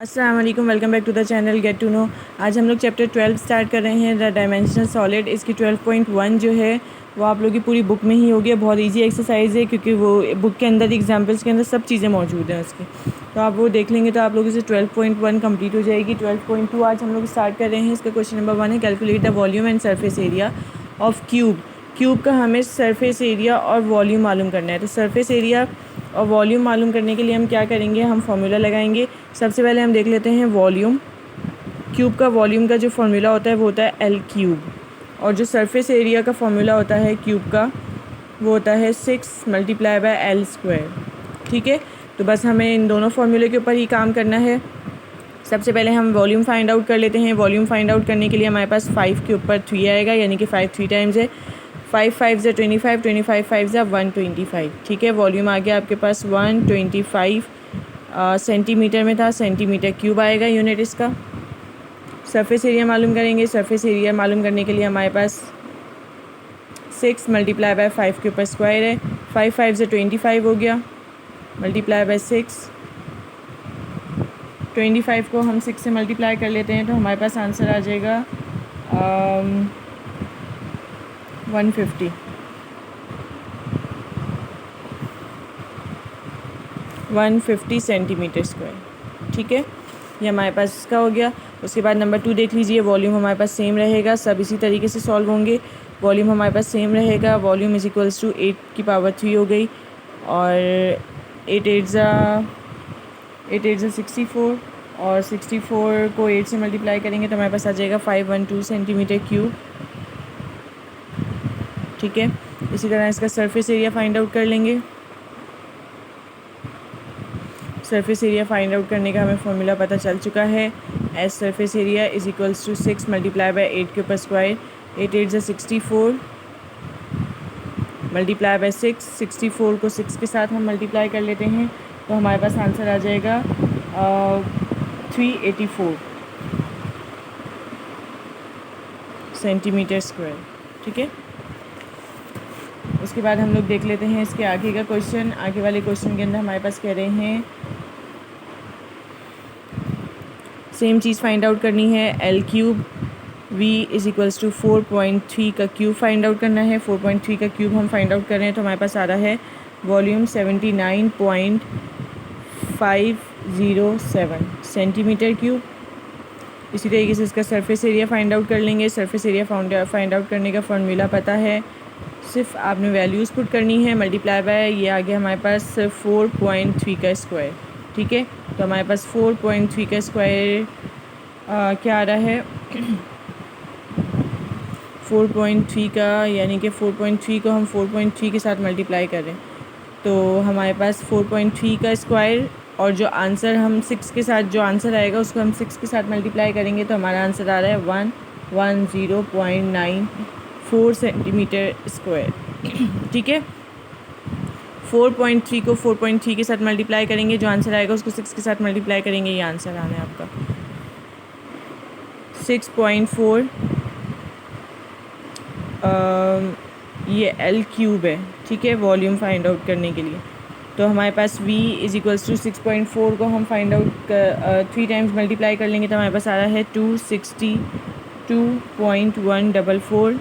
अस्सलाम वालेकुम, welcome back to the channel get to know. आज हम लोग चैप्टर 12 स्टार्ट कर रहे हैं, द डायमेंशनल सॉलिड। इसकी 12.1 जो है वो आप लोगों की पूरी बुक में ही होगी। बहुत इजी एक्सरसाइज है क्योंकि वो बुक के अंदर एग्जाम्पल्स के अंदर सब चीज़ें मौजूद हैं उसकी, तो आप वो देख लेंगे तो आप लोगों से 12.1 कंप्लीट हो जाएगी। 12.2 आज हम लोग स्टार्ट कर रहे हैं। इसका क्वेश्चन नंबर 1 है, calculate the volume and surface area of cube. Cube का हमें सरफेस एरिया और वॉल्यूम मालूम करना है। तो सरफेस एरिया और वॉल्यूम मालूम करने के लिए हम क्या करेंगे, हम फार्मूला लगाएंगे। सबसे पहले हम देख लेते हैं वॉल्यूम। क्यूब का वॉल्यूम का जो फार्मूला होता है वो होता है एल क्यूब, और जो सरफेस एरिया का फार्मूला होता है क्यूब का वो होता है 6 मल्टीप्लाई बाय एल स्क्वायर। ठीक है, तो बस हमें इन दोनों फार्मूले के ऊपर ही काम करना है। सबसे पहले हम वॉल्यूम फाइंड आउट कर लेते हैं। वॉल्यूम फाइंड आउट करने के लिए हमारे पास 5 के ऊपर 3 आएगा, यानी कि 5 3 टाइम्स है। 5 5 ज़ा 25, 25 5 ज़ा 125। ठीक है, वॉल्यूम आ गया आपके पास 125 सेंटीमीटर में था, सेंटीमीटर क्यूब आएगा यूनिट इसका। सरफेस एरिया मालूम करेंगे। सरफेस एरिया मालूम करने के लिए हमारे पास 6 मल्टीप्लाई बाय 5 के ऊपर स्क्वायर है। 5 5 ज़ा 25 हो गया, मल्टीप्लाई बाय 6। 25 को हम 6 से मल्टीप्लाई कर लेते हैं तो हमारे पास आंसर आ जाएगा 150। 150 सेंटीमीटर स्क्वायर। ठीक है, ये हमारे पास इसका हो गया। उसके बाद नंबर 2 देख लीजिए। वॉल्यूम हमारे पास सेम रहेगा, सब इसी तरीके से सॉल्व होंगे। वॉल्यूम हमारे पास सेम रहेगा। वॉल्यूम इज इक्वल्स टू 8 की पावर 3 हो गई, और 8 8 ज़ा 64, और 64 को 8 से मल्टीप्लाई करेंगे तो हमारे पास आ जाएगा 512 सेंटीमीटर क्यूब। ठीक है, इसी तरह इसका सरफेस एरिया फाइंड आउट कर लेंगे। सरफेस एरिया फाइंड आउट करने का हमें फॉर्मूला पता चल चुका है। S surface area is equals to 6 multiply by 8 के ऊपर स्क्वायर। 8 8 ज़ा 64, मल्टीप्लाई बाय 6। 64 को 6 के साथ हम मल्टीप्लाई कर लेते हैं तो हमारे पास आंसर आ जाएगा 384 सेंटीमीटर स्क्वायर। ठीक है, उसके बाद हम लोग देख लेते हैं इसके आगे का क्वेश्चन। आगे वाले क्वेश्चन के अंदर हमारे पास कह रहे हैं सेम चीज़ फाइंड आउट करनी है। L cube V is equals to 4.3 का क्यूब फाइंड आउट करना है। 4.3 का क्यूब हम फाइंड आउट कर रहे हैं तो हमारे पास आ रहा है वॉल्यूम 79.507 सेंटीमीटर क्यूब। इसी तरीके से इसका सरफेस एरिया फाइंड आउट कर लेंगे। सरफेस एरिया फाइंड आउट करने का फॉर्मूला पता है, सिर्फ आपने वैल्यूज़ पुट करनी है। मल्टीप्लाई बाय ये आ गया हमारे पास 4.3 का स्क्वायर। ठीक है, तो हमारे पास 4.3 का स्क्वायर क्या आ रहा है 4.3 का, यानी कि 4.3 को हम 4.3 के साथ मल्टीप्लाई करें तो हमारे पास 4.3 का स्क्वायर, और जो आंसर हम 6 के साथ, जो आंसर आएगा उसको हम 6 के साथ मल्टीप्लाई करेंगे तो हमारा आंसर आ रहा है 110.94 सेंटीमीटर स्क्वायर। ठीक है, 4.3 को 4.3 के साथ मल्टीप्लाई करेंगे, जो आंसर आएगा उसको 6 के साथ मल्टीप्लाई करेंगे, ये आंसर आना है आपका 6.4। ये एल क्यूब है। ठीक है, वॉल्यूम फाइंड आउट करने के लिए तो हमारे पास v इज इक्वल्स टू 6.4 को हम फाइंड आउट 3 टाइम्स मल्टीप्लाई कर लेंगे तो हमारे पास आ रहा है 262.144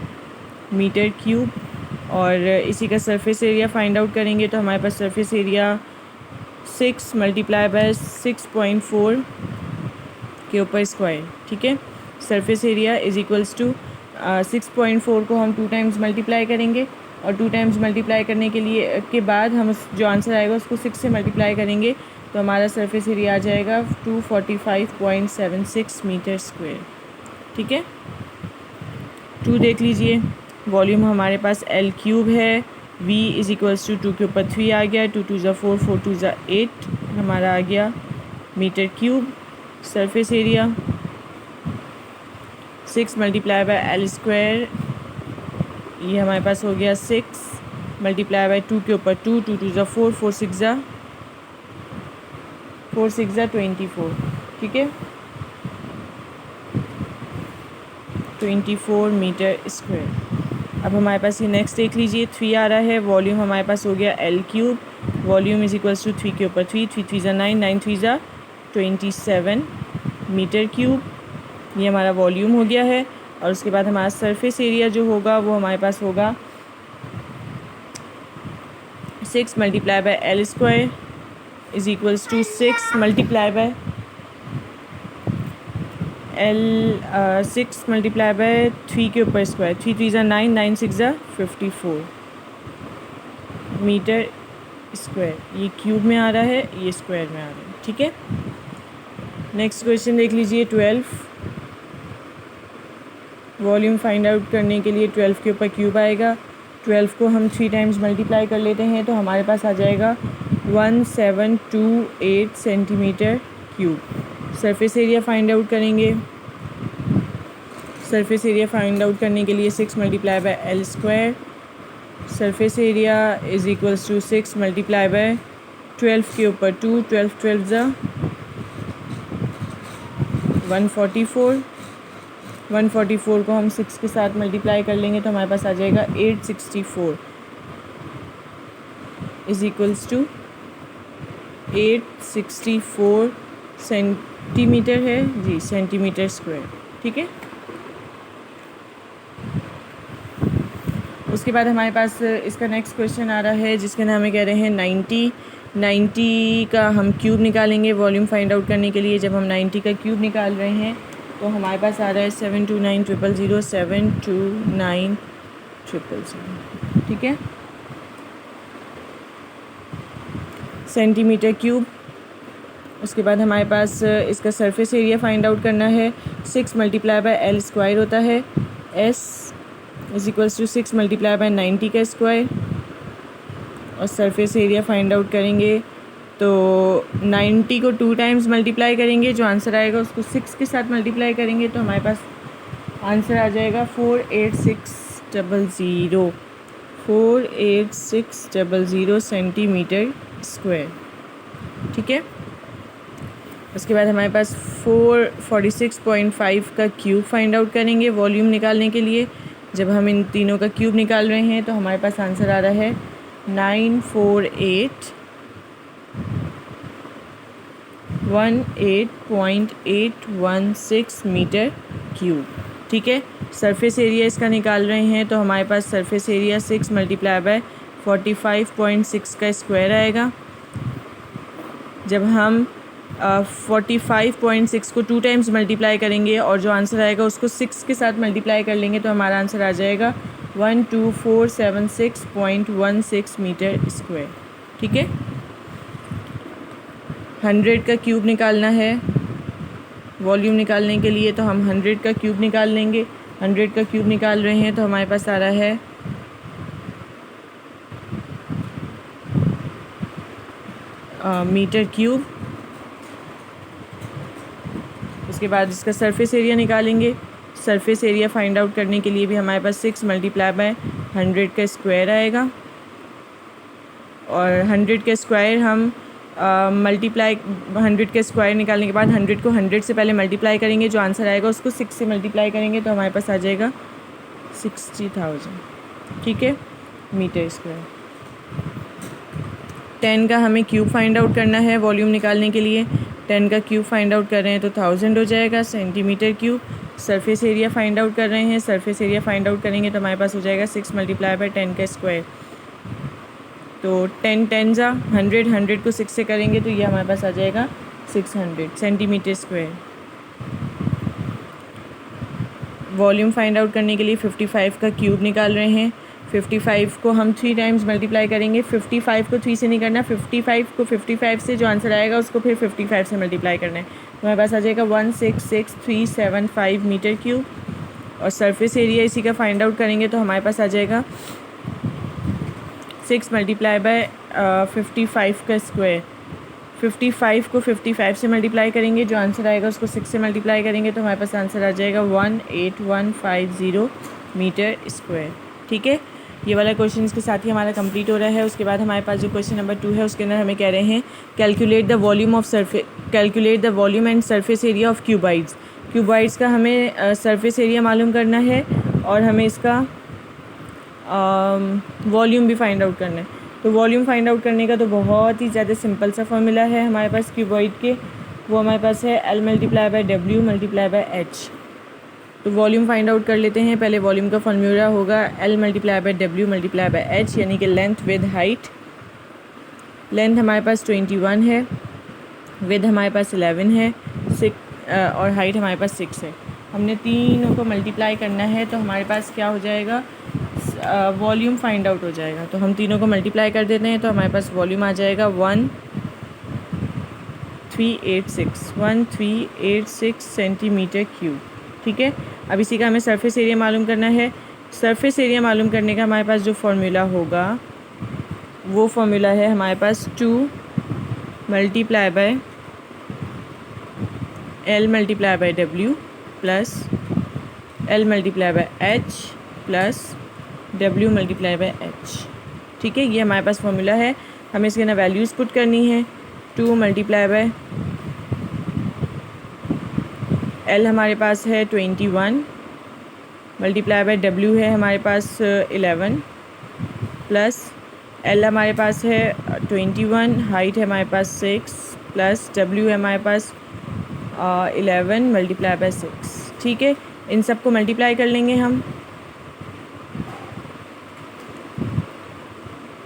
मीटर क्यूब। और इसी का सरफेस एरिया फाइंड आउट करेंगे तो हमारे पास सरफेस एरिया 6 मल्टीप्लाई बाय 6.4 के ऊपर स्क्वायर। ठीक है, surface area is equals to 6.4 को हम 2 टाइम्स मल्टीप्लाई करेंगे, और 2 टाइम्स मल्टीप्लाई करने के लिए के बाद हम जो आंसर आएगा उसको 6 से मल्टीप्लाई करेंगे तो हमारा सरफेस एरिया आ जाएगा 245.76 मीटर स्क्वायर। ठीक है, 2 देख लीजिए। वॉल्यूम हमारे पास एल क्यूब है। v इज इक्वल्स टू 2 के ऊपर 3 आ गया, 2 2 ज़ा 4, 4 2 ज़ा 8 हमारा आ गया metre cube. Surface area 6 multiply by L square, ये हमारे पास हो गया 6 मल्टीप्लाई बाय 2 के ऊपर 2, 2 2 ज़ा 4, 4 6 ज़ा 24। ठीक है, 24 मीटर स्क्वायर। अब हमारे पास ये नेक्स्ट देख लीजिए, 3 आ रहा है। वॉल्यूम हमारे पास हो गया L cube. Volume is equals to 3 के ऊपर 3, 3 3 ज़ा 9, 9 3 ज़ा 27 मीटर क्यूब, ये हमारा वॉल्यूम हो गया है। और उसके बाद हमारा सरफेस एरिया जो होगा वो हमारे पास होगा 6 multiply by L square is equals to 6 multiply by L 6 multiply by 3 के ऊपर स्क्वायर, 3 3 ज़ा 9, 9 6 ज़ा 54 मीटर स्क्वायर। ये क्यूब में आ रहा है, ये स्क्वायर में आ रहा है, ठीक है। नेक्स्ट क्वेश्चन देख लीजिए 12। वॉल्यूम फाइंड आउट करने के लिए 12 के ऊपर क्यूब आएगा। 12 को हम 3 टाइम्स मल्टीप्लाई कर लेते हैं तो हमारे पास आ जाएगा 1728 centimetre cube. Surface area find out करेंगे। सरफेस एरिया फाइंड आउट करने के लिए 6 multiply by L square, surface area is equals to 6 multiply by 12 के ऊपर 2, 12 12 ज़ा 144, 144 को हम 6 के साथ मल्टीप्लाई कर लेंगे तो हमारे पास आ जाएगा 864 इज़ इक्वल्स टू 864 सेंटीमीटर है जी, सेंटीमीटर स्क्वायर, ठीक है। उसके बाद हमारे पास इसका नेक्स्ट क्वेश्चन आ रहा है जिसके अंदर हमें कह रहे हैं 90 का हम क्यूब निकालेंगे वॉल्यूम फाइंड आउट करने के लिए। जब हम 90 का क्यूब निकाल रहे हैं तो हमारे पास आ रहा है 729,000, 729,000, ठीक है, सेंटीमीटर क्यूब। उसके बाद हमारे पास इसका सरफेस एरिया फाइंड आउट करना है। 6 मल्टीप्लाई बाय एल स्क्वायर होता है, S is equals to 6 multiply by 90 का स्क्वायर। और सरफेस एरिया फाइंड आउट करेंगे तो 90 को 2 टाइम्स मल्टीप्लाई करेंगे, जो आंसर आएगा उसको 6 के साथ मल्टीप्लाई करेंगे तो हमारे पास आंसर आ जाएगा 48600, 48600 सेंटीमीटर स्क्वायर, ठीक है। उसके बाद हमारे पास 446.5 का क्यूब फाइंड आउट करेंगे वॉल्यूम निकालने के लिए। जब हम इन तीनों का क्यूब निकाल रहे हैं तो हमारे पास आंसर आ रहा है 948.816 मीटर क्यूब, ठीक है। सरफेस एरिया इसका निकाल रहे हैं तो हमारे पास सरफेस एरिया 6 मल्टीप्लाई बाय 45.6 का स्क्वायर आएगा। जब हम 45.6 को 2 टाइम्स मल्टीप्लाई करेंगे और जो आंसर आएगा उसको 6 के साथ मल्टीप्लाई कर लेंगे तो हमारा आंसर आ जाएगा 12476.16 मीटर स्क्वायर, ठीक है। 100 का क्यूब निकालना है वॉल्यूम निकालने के लिए तो हम 100 का क्यूब निकाल लेंगे। 100 का क्यूब निकाल रहे हैं तो हमारे पास आ रहा है मीटर क्यूब। उसके बाद इसका सरफेस एरिया निकालेंगे। सरफेस एरिया फाइंड आउट करने के लिए भी हमारे पास 6 मल्टीप्लाई बाय 100 का स्क्वायर आएगा। और 100 का स्क्वायर हम मल्टीप्लाई 100 का स्क्वायर निकालने के बाद 100 को 100 से पहले मल्टीप्लाई करेंगे, जो आंसर आएगा उसको 6 से मल्टीप्लाई करेंगे तो हमारे पास आ जाएगा 60,000, ठीक है, मीटर स्क्वायर। 10 का हमें क्यूब फाइंड आउट करना है वॉल्यूम निकालने के लिए। 10 का क्यूब फाइंड आउट कर रहे हैं तो 1000 हो जाएगा centimetre cube. Surface area find out कर रहे हैं। सरफेस एरिया फाइंड आउट करेंगे तो हमारे पास हो जाएगा 6 मल्टीप्लाई बाय 10 का स्क्वायर। तो 10 10 जा 100, 100 को 6 से करेंगे तो ये हमारे पास आ जाएगा 600 centimetre square. Volume find out करने के लिए 55 का क्यूब निकाल रहे हैं। 55 को हम 3 टाइम्स मल्टीप्लाई करेंगे। 55 को 3 से नहीं करना, 55 को 55 से जो आंसर आएगा उसको फिर 55 से मल्टीप्लाई करना है तो हमारे पास आ जाएगा 166,375 मीटर क्यूब। और सरफेस एरिया इसी का फाइंड आउट करेंगे तो हमारे पास आ जाएगा 6 मल्टीप्लाई बाय 55 का स्क्वायर। 55 को 55 से मल्टीप्लाई करेंगे, जो आंसर आएगा उसको 6 से मल्टीप्लाई करेंगे तो हमारे पास आंसर आ जाएगा 18150 मीटर स्क्वायर, ठीक है। ये वाला क्वेश्चन इसके साथ ही हमारा कंप्लीट हो रहा है। उसके बाद हमारे पास जो क्वेश्चन नंबर 2 है उसके अंदर हमें कह रहे हैं calculate the volume and surface area of cuboids. Cuboids का हमें सरफेस एरिया मालूम करना है और हमें इसका वॉल्यूम भी फाइंड आउट करना है। तो वॉल्यूम फाइंड आउट करने का तो बहुत ही ज़्यादा सिंपल सा फॉर्मूला है हमारे पास क्यूबॉइड के। वो हमारे पास है L multiply by W multiply by H। तो वॉल्यूम फाइंड आउट कर लेते हैं। पहले वॉल्यूम का फॉर्मूला होगा L multiply by W multiply by H, यानी कि लेंथ विद हाइट। लेंथ हमारे पास 21 है, विद हमारे पास 11 है, 6 और हाइट हमारे पास 6 है। हमने तीनों को मल्टीप्लाई करना है तो हमारे पास क्या हो जाएगा, वॉल्यूम फाइंड आउट हो जाएगा। तो हम तीनों को मल्टीप्लाई कर देते हैं तो हमारे पास वॉल्यूम आ जाएगा 1386 सेंटीमीटर क्यूब। ठीक है, अब इसी का हमें सरफेस एरिया मालूम करना है। सरफेस एरिया मालूम करने का हमारे पास जो फॉर्मूला होगा वो फॉर्मूला है हमारे पास 2 multiply bye L multiply by W plus L multiply by H plus W multiply by H। ठीक है, ये हमारे पास फॉर्मूला है। हमें इसके ना वैल्यूज़ पुट करनी है। 2 मल्टीप्लाई बाय L हमारे पास है 21 मल्टीप्लाई बाय W है हमारे पास 11 प्लस L हमारे पास है 21, हाइट है हमारे पास 6 प्लस W है हमारे पास 11 मल्टीप्लाई बाय 6। ठीक है, इन सब को मल्टीप्लाई कर लेंगे हम।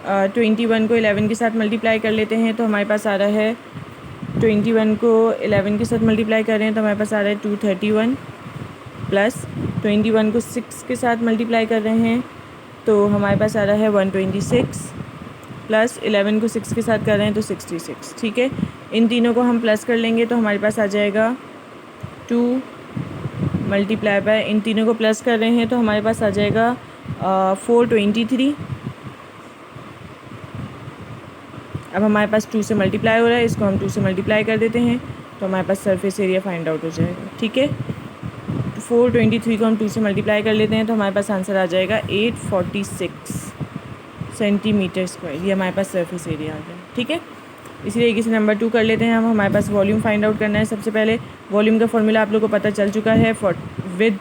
21 को 11 के साथ मल्टीप्लाई कर लेते हैं तो हमारे पास आ रहा है 21 को 11 के साथ मल्टीप्लाई कर रहे हैं तो हमारे पास आ रहा है 231 प्लस 21 को 6 के साथ मल्टीप्लाई कर रहे हैं तो हमारे पास आ रहा है 126 प्लस 11 को 6 के साथ कर रहे हैं तो 66। ठीक है, इन तीनों को हम प्लस कर लेंगे तो हमारे पास आ जाएगा 2 मल्टीप्लाई बाय, इन तीनों को प्लस कर रहे हैं तो हमारे पास आ जाएगा 423। अब हमारे पास 2 से मल्टीप्लाई हो रहा है, इसको हम 2 से मल्टीप्लाई कर देते हैं तो हमारे पास सरफेस एरिया फाइंड आउट हो जाएगा। ठीक है, 423 को हम 2 से मल्टीप्लाई कर लेते हैं तो हमारे पास आंसर आ जाएगा 846 सेंटीमीटर स्क्वायर। ये हमारे पास सरफेस एरिया आ गया। ठीक है, इसी तरीके से नंबर 2 कर लेते हैं हम। हमारे पास वॉल्यूम फाइंड आउट करना है। सबसे पहले वॉल्यूम का फॉर्मूला आप लोगों को पता चल चुका है, विड्थ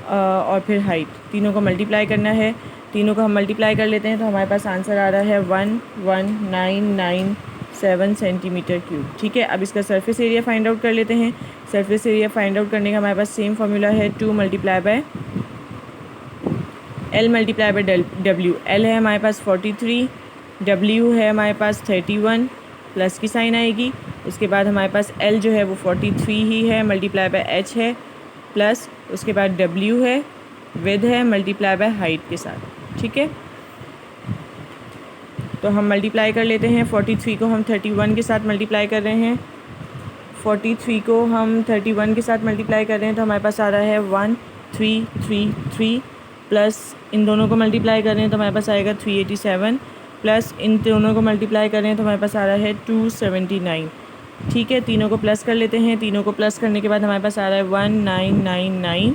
और फिर हाइट, तीनों को मल्टीप्लाई करना है। तीनों को हम मल्टीप्लाई कर लेते हैं तो हमारे पास आंसर आ रहा है 11997 सेंटीमीटर क्यूब। ठीक है, अब इसका सरफेस एरिया फाइंड आउट कर लेते हैं। सरफेस एरिया फाइंड आउट करने का हमारे पास सेम फार्मूला है, 2 multiply bye L multiply by W। L है हमारे पास 43, W है हमारे पास 31, प्लस की साइन आएगी। उसके बाद हमारे पास L जो है वो 43 ही है, मल्टीप्लाई बाय H है, प्लस उसके बाद W है, विद है, मल्टीप्लाई बाय हाइट के साथ। ठीक है, तो हम मल्टीप्लाई कर लेते हैं। 43 को हम 31 के साथ मल्टीप्लाई कर रहे हैं, 43 को हम 31 के साथ मल्टीप्लाई कर रहे हैं तो हमारे पास आ रहा है 1333, प्लस इन दोनों को मल्टीप्लाई कर रहे हैं तो हमारे पास आएगा 387, प्लस इन दोनों को मल्टीप्लाई कर रहे हैं तो हमारे पास आ रहा है 279। ठीक है, तीनों को प्लस कर लेते हैं। तीनों को प्लस करने के बाद हमारे पास आ रहा है 1999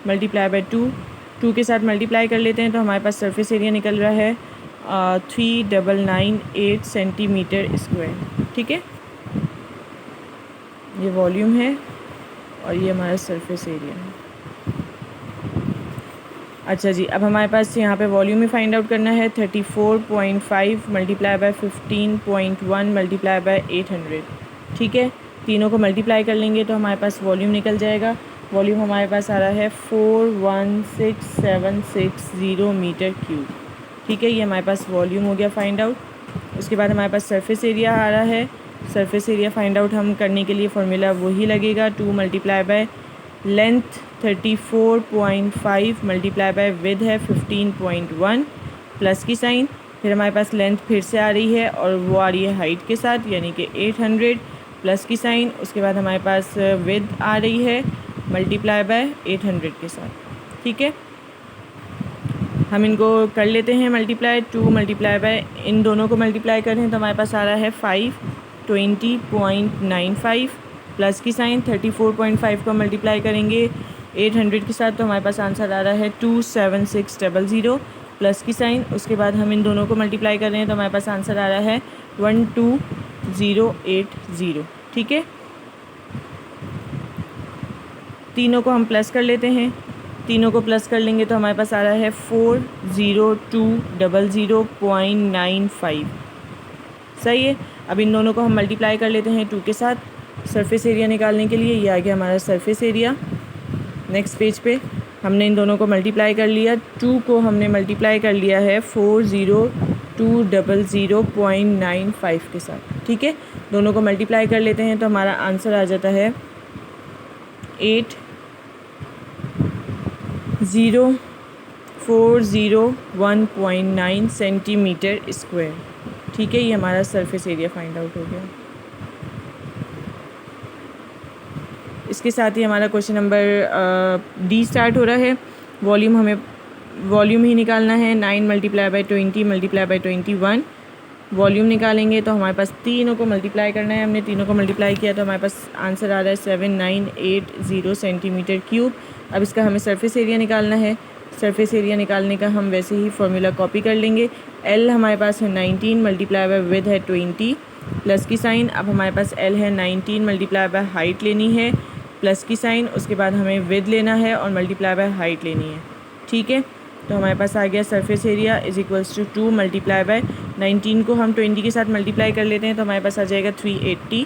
मल्टीप्लाई बाय 2 के साथ मल्टीप्लाई कर लेते हैं तो हमारे पास सरफेस एरिया निकल रहा है 3998 सेंटीमीटर स्क्वायर। ठीक है, ये वॉल्यूम है और ये हमारा सरफेस एरिया है। अच्छा जी, अब हमारे पास यहाँ पे वॉल्यूम ही फाइंड आउट करना है। 34.5 मल्टीप्लाई बाय 15.1 मल्टीप्लाई बाय 800। ठीक है, तीनों को मल्टीप्लाई कर लेंगे तो हमारे पास वॉल्यूम निकल जाएगा। वॉल्यूम हमारे पास आ रहा है 416,760 मीटर क्यूब। ठीक है, ये हमारे पास वॉल्यूम हो गया फाइंड आउट। उसके बाद हमारे पास सरफेस एरिया आ रहा है। सरफेस एरिया फाइंड आउट हम करने के लिए फॉर्मूला वही लगेगा, 2 multiply by length 34.5 multiply by with है 15.1, प्लस की साइन, फिर हमारे पास लेंथ फिर से आ रही है और वो आ रही है हाइट के साथ, यानी कि 800, प्लस की साइन। उसके बाद हमारे पास विद आ रही है मल्टीप्लाई बाय 800 के साथ। ठीक है, हम इनको कर लेते हैं मल्टीप्लाई। 2 मल्टीप्लाई बाय, इन दोनों को मल्टीप्लाई करें तो हमारे पास आ रहा है 520.95, प्लस की साइन। 34.5 को मल्टीप्लाई करेंगे 800 के साथ तो हमारे पास आंसर आ रहा है 27600, प्लस की साइन। उसके बाद हम इन दोनों को मल्टीप्लाई कर रहे हैं तो हमारे पास आंसर आ रहा है 12080। ठीक है, तीनों को हम प्लस कर लेते हैं। तीनों को प्लस कर लेंगे तो हमारे पास आ रहा है 40200.95 सही है। अब इन दोनों को हम मल्टीप्लाई कर लेते हैं 2 के साथ सरफेस एरिया निकालने के लिए। ये आ गया हमारा सरफेस एरिया। नेक्स्ट पेज पे हमने इन दोनों को मल्टीप्लाई कर लिया। 2 को हमने मल्टीप्लाई कर लिया है 40200.95 के साथ, ठीक है। दोनों को मल्टीप्लाई कर लेते हैं तो हमारा आंसर आ जाता है 804019 सेंटीमीटर स्क्वायर, ठीक है। ये हमारा सरफेस एरिया फाइंड आउट हो गया। इसके साथ ही हमारा क्वेश्चन नंबर डी स्टार्ट हो रहा है। वॉल्यूम हमें वॉल्यूम ही निकालना है। 9 multiply by 20 multiply by 21 volume निकालेंगे तो हमारे पास तीनों को मल्टीप्लाई करना है। हमने तीनों को मल्टीप्लाई किया तो हमारे पास आंसर आ रहा है 7980 सेंटीमीटर क्यूब। अब इसका हमें सरफेस एरिया निकालना है। सरफेस एरिया निकालने का हम वैसे ही फॉर्मूला कॉपी कर लेंगे। एल हमारे पास है 19 मल्टीप्लाई बाई विथ है 20 प्लस की साइन। अब हमारे पास एल है 19 मल्टीप्लाई बाई हाइट लेनी है प्लस की साइन, उसके बाद हमें विद लेना है और मल्टीप्लाई बाय हाइट लेनी है, ठीक है। तो हमारे पास आ गया surface area is equals to 2 multiply by 19 को हम 20 के साथ मल्टीप्लाई कर लेते हैं तो हमारे पास आ जाएगा 380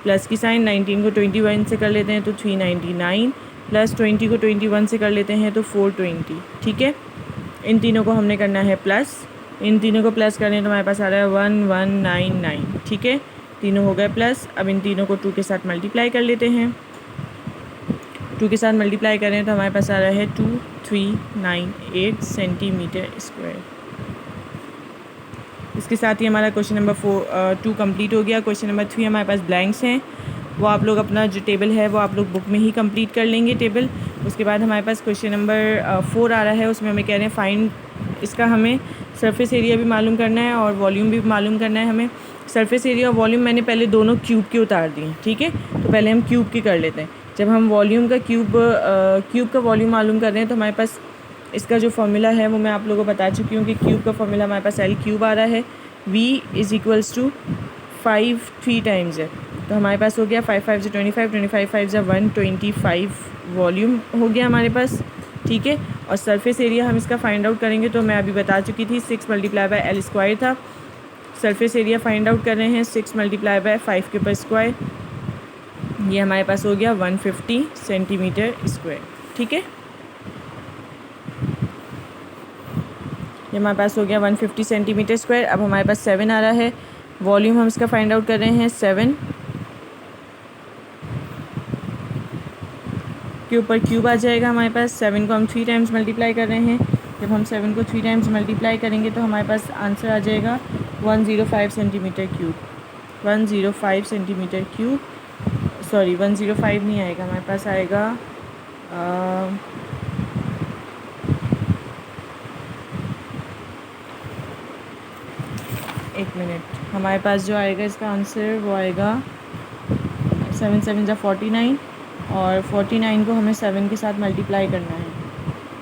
प्लस की साइन। 19 को 21 से कर लेते हैं तो 399 प्लस 20 को 21 से कर लेते हैं तो 420, ठीक है। इन तीनों को हमने करना है प्लस। इन तीनों को प्लस करें तो हमारे पास आ रहा है 1199, ठीक है। तीनों हो गए प्लस। अब इन तीनों को 2 के साथ मल्टीप्लाई कर लेते हैं। 2 के साथ मल्टीप्लाई करें तो हमारे पास आ रहा है 2398 सेंटीमीटर स्क्वायर। इसके साथ ही हमारा क्वेश्चन नंबर 2 कंप्लीट हो गया। क्वेश्चन नंबर 3 हमारे पास ब्लैंक्स हैं, वो आप लोग अपना जो टेबल है वो आप लोग बुक में ही कंप्लीट कर लेंगे टेबल। उसके बाद हमारे पास क्वेश्चन नंबर 4 आ रहा है, उसमें हमें कह रहे हैं फाइंड, इसका हमें सरफेस एरिया भी मालूम करना है और वॉल्यूम भी मालूम करना है हमें। सरफेस एरिया और वॉल्यूम मैंने पहले दोनों क्यूब के उतार दिए, ठीक है। तो पहले हम क्यूब की कर लेते हैं। जब हम वॉल्यूम का क्यूब का वॉल्यूम मालूम कर रहे हैं तो हमारे पास इसका जो फॉर्मूला है वो मैं आप लोगों को बता चुकी हूँ कि क्यूब का फॉर्मूला हमारे पास एल क्यूब आ रहा है। v is equals to 5 3 times है तो हमारे पास हो गया 5 5 से 25, 25 5 से 125 वॉल्यूम हो गया हमारे पास, ठीक है। और सरफेस एरिया हम इसका फाइंड आउट करेंगे तो मैं अभी बता चुकी थी 6 मल्टीप्लाई बाय एल स्क्वायर था। सरफेस एरिया फाइंड आउट कर रहे हैं 6 मल्टीप्लाई बाय 5 के ऊपर स्क्वायर, ये हमारे पास हो गया 150 सेंटीमीटर स्क्वायर, ठीक है। ये हमारे पास हो गया 150 सेंटीमीटर स्क्वायर। अब हमारे पास 7 आ रहा है, वॉल्यूम हम इसका फाइंड आउट कर रहे हैं 7 के ऊपर क्यूब आ जाएगा हमारे पास। 7 को हम 3 टाइम्स मल्टीप्लाई कर रहे हैं। जब हम 7 को 3 टाइम्स मल्टीप्लाई करेंगे तो हमारे पास आंसर आ जाएगा 105 centimetre cube. 105 centimetre cube, sorry 105 नहीं आएगा, हमारे पास आएगा एक मिनट, हमारे पास जो आएगा इसका आंसर वो आएगा 7 7 जा 49 और 49 को हमें 7 के साथ मल्टीप्लाई करना है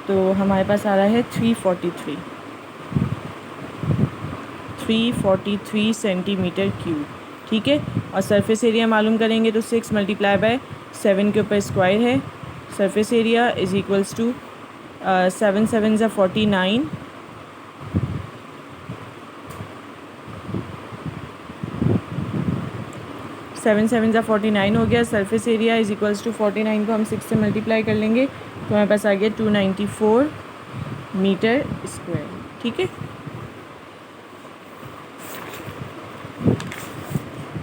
तो हमारे पास आ रहा है 343 सेंटीमीटर क्यूब, ठीक है। और सरफेस एरिया मालूम करेंगे तो 6 मल्टीप्लाई बाय 7 के ऊपर स्क्वायर है। Surface area is equals to 7 7 जा 49 7 7 जा 49 हो गया। Surface area is equals to 49 को हम 6 से मल्टीप्लाई कर लेंगे तो हमारे पास आ गया 294 मीटर स्क्वायर, ठीक है।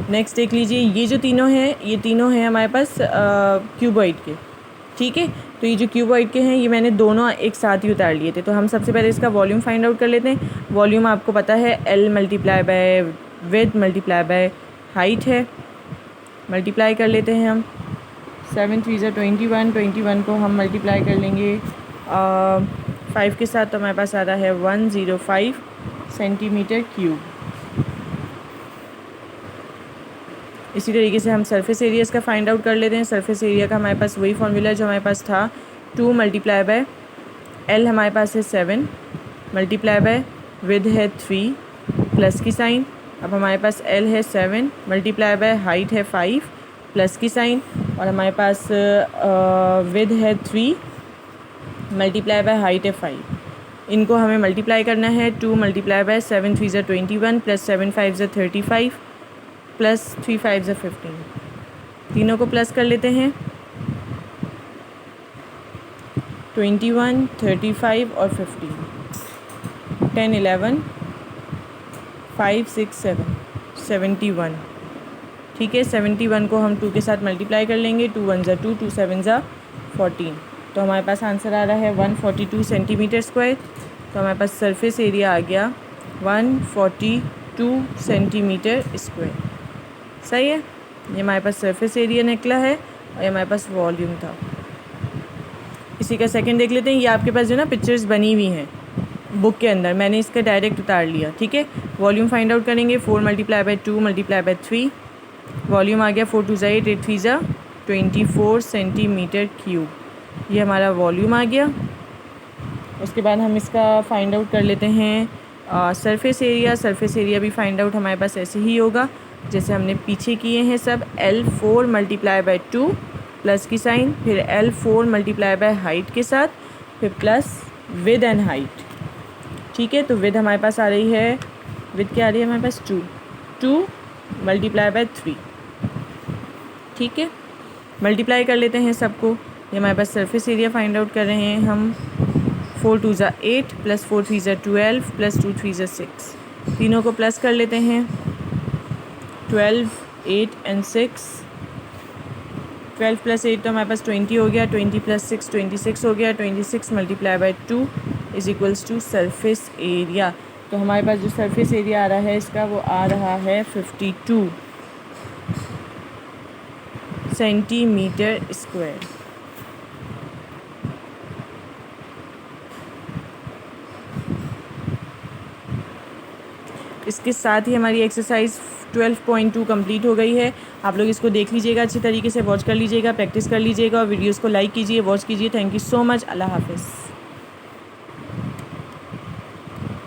नेक्स्ट देख लीजिए, ये जो तीनों हैं ये तीनों हैं हमारे पास क्यूबॉइड के, ठीक है। तो ये जो क्यूबॉइड के हैं ये मैंने दोनों एक साथ ही उतार लिए थे। तो हम सबसे पहले इसका वॉल्यूम फाइंड आउट कर लेते हैं। वॉल्यूम आपको पता है L multiply by with multiply by height है, मल्टीप्लाई कर लेते हैं हम। 7 3 जा 21, 21 को हम मल्टीप्लाई कर लेंगे 5 के साथ तो हमारे पास आ रहा है 105 सेंटीमीटर क्यूब। इसी तरीके से हम सरफेस एरिया का फाइंड आउट कर लेते हैं। सरफेस एरिया का हमारे पास वही फॉर्मूला जो हमारे पास था 2 मल्टीप्लाई बाय एल हमारे पास है 7 मल्टीप्लाई बाय विद है 3 प्लस की साइन। अब हमारे पास एल है 7 मल्टीप्लाई बाय हाइट है 5 प्लस की साइन और हमारे पास विद है 3 मल्टीप्लाई बाय हाइट है 5। इनको हमें मल्टीप्लाई करना है। 2 मल्टीप्लाई बाय 7 3 ज़ा 21 प्लस 7 5 ज़ा 35 प्लस 3 5 ज़ा 15। तीनों को प्लस कर लेते हैं। 21 35 और 15 10 11 5 6 7 71। ठीक है, 71 को हम 2 के साथ मल्टीप्लाई कर लेंगे। 2 1 ज़ा 2 2 7 ज़ा 14। तो हमारे पास आंसर आ रहा है 142 सेंटीमीटर स्क्वायर। तो हमारे पास सरफेस एरिया आ गया 142 सेंटीमीटर स्क्वायर। सही है, ये हमारे पास सरफेस एरिया निकला है और ये हमारे पास वॉल्यूम था। इसी का सेकंड देख लेते हैं। ये आपके पास जो ना पिक्चर्स बनी हुई हैं बुक के अंदर, मैंने इसका डायरेक्ट उतार लिया। ठीक है, वॉल्यूम फाइंड आउट करेंगे। 4 multiply by 2 multiply by 3, volume आ गया 4 2 ज़ा 8 8 3 ज़ा 24 सेंटीमीटर क्यूब। ये हमारा वॉल्यूम आ गया। उसके बाद हम इसका फाइंड आउट कर लेते हैं सरफेस एरिया। सरफेस एरिया भी फाइंड आउट हमारे पास ऐसे ही होगा जैसे हमने पीछे किए हैं सब। L4 मल्टीप्लाई बाय 2 प्लस की साइन, फिर L4 मल्टीप्लाई बाय हाइट के साथ, फिर प्लस विद एंड हाइट। ठीक है, तो विद हमारे पास आ रही है, विद क्या आ रही है हमारे पास 2 मल्टीप्लाई बाय 3। ठीक है, मल्टीप्लाई कर लेते हैं सबको। ये हमारे पास सरफेस एरिया फाइंड आउट कर रहे हैं हम। 4 2 ज़ा 8 प्लस 4 3 ज़ा 12 प्लस 2 3 ज़ा 6। तीनों को प्लस कर लेते हैं। 12 8 एंड 6। 12 प्लस 8 तो हमारे पास 20 हो गया। 20 प्लस 6 26 हो गया। 26 multiply by 2 is equals to surface area. तो हमारे पास जो सरफेस एरिया आ रहा है इसका, वो आ रहा है 52 सेंटीमीटर स्क्वायर। इसके साथ ही हमारी एक्सरसाइज 12.2 कंप्लीट हो गई है। आप लोग इसको देख लीजिएगा, अच्छी तरीके से वॉच कर लीजिएगा, प्रैक्टिस कर लीजिएगा और वीडियोस को लाइक कीजिए, वॉच कीजिए। Thank you so much. अल्लाह हाफिज़।